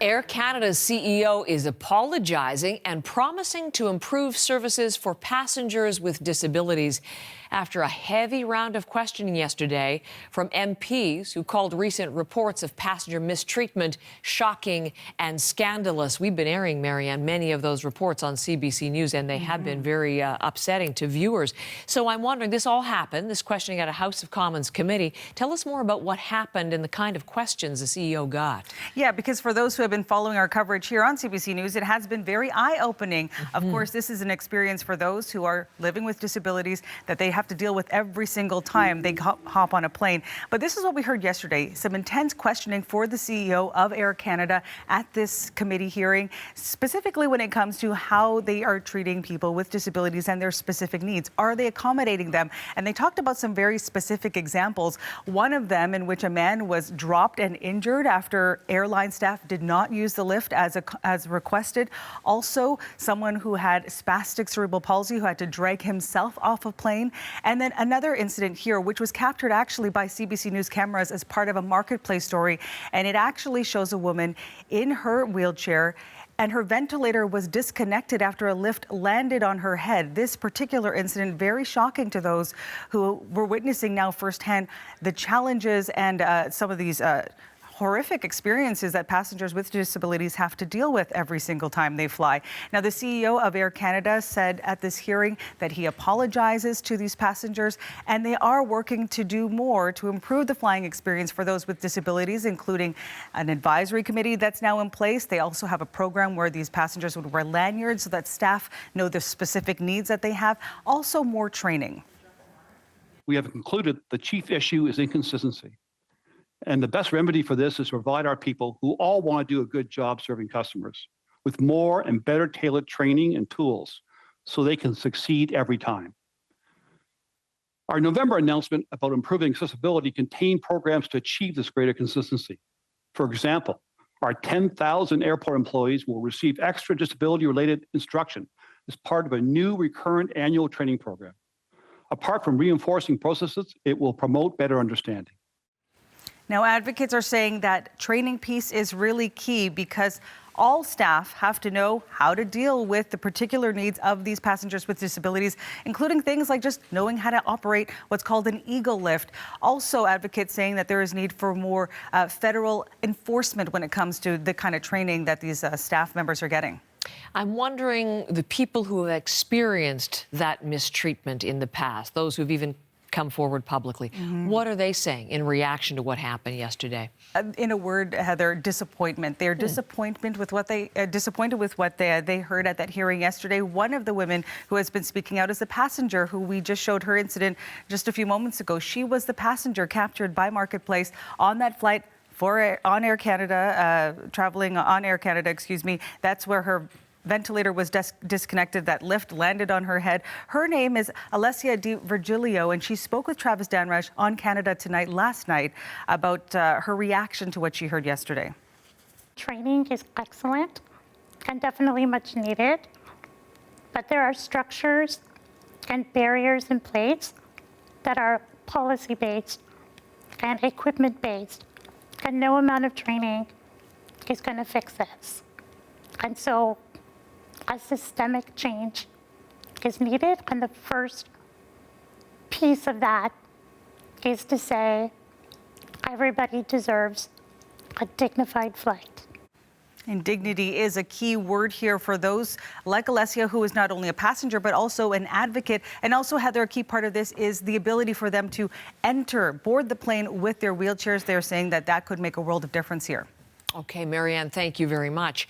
Air Canada's CEO is apologizing and promising to improve services for passengers with disabilities after a heavy round of questioning yesterday from MPs who called recent reports of passenger mistreatment shocking and scandalous. We've been airing, Marianne, many of those reports on CBC News, and they have been very upsetting to viewers. So I'm wondering, this all happened, this questioning at a House of Commons committee. Tell us more about what happened and the kind of questions the CEO got. Yeah, because for those who have been following our coverage here on CBC News, it has been very eye-opening. Of course, this is an experience for those who are living with disabilities that they have to deal with every single time they hop on a plane. But this is what we heard yesterday, some intense questioning for the CEO of Air Canada at this committee hearing, specifically when it comes to how they are treating people with disabilities and their specific needs. Are they accommodating them? And they talked about some very specific examples. One of them in which a man was dropped and injured after airline staff did not use the lift as requested. Also, someone who had spastic cerebral palsy who had to drag himself off a plane. And then another incident here, which was captured actually by CBC News cameras as part of a marketplace story. And it actually shows a woman in her wheelchair, and her ventilator was disconnected after a lift landed on her head. This particular incident, very shocking to those who were witnessing now firsthand the challenges and some of these horrific experiences that passengers with disabilities have to deal with every single time they fly. Now, the CEO of Air Canada said at this hearing that he apologizes to these passengers, and they are working to do more to improve the flying experience for those with disabilities, including an advisory committee that's now in place. They also have a program where these passengers would wear lanyards so that staff know the specific needs that they have. Also, more training. We have concluded the chief issue is inconsistency. And the best remedy for this is to provide our people who all want to do a good job serving customers with more and better tailored training and tools so they can succeed every time. Our November announcement about improving accessibility contained programs to achieve this greater consistency. For example, our 10,000 airport employees will receive extra disability-related instruction as part of a new recurrent annual training program. Apart from reinforcing processes, it will promote better understanding. Now, advocates are saying that training piece is really key because all staff have to know how to deal with the particular needs of these passengers with disabilities, including things like just knowing how to operate what's called an eagle lift. Also, advocates saying that there is need for more federal enforcement when it comes to the kind of training that these staff members are getting. I'm wondering, the people who have experienced that mistreatment in the past, those who've even come forward publicly. What are they saying in reaction to what happened yesterday? In a word, Heather, disappointment. They're disappointed with what they heard at that hearing yesterday. One of the women who has been speaking out is the passenger who we just showed her incident just a few moments ago. She was the passenger captured by Marketplace on that flight on Air Canada, traveling on Air Canada, That's where her ventilator was disconnected. That lift landed on her head. Her name is Alessia Di Virgilio, and she spoke with Travis Danrush on Canada Tonight last night about her reaction to what she heard yesterday. Training is excellent and definitely much needed, but there are structures and barriers in place that are policy-based and equipment-based, and no amount of training is going to fix this. And so a systemic change is needed, and the first piece of that is to say everybody deserves a dignified flight. And dignity is a key word here for those like Alessia, who is not only a passenger but also an advocate. And also, Heather, a key part of this is the ability for them to board the plane with their wheelchairs. They're saying that could make a world of difference here. Okay, Marianne, thank you very much.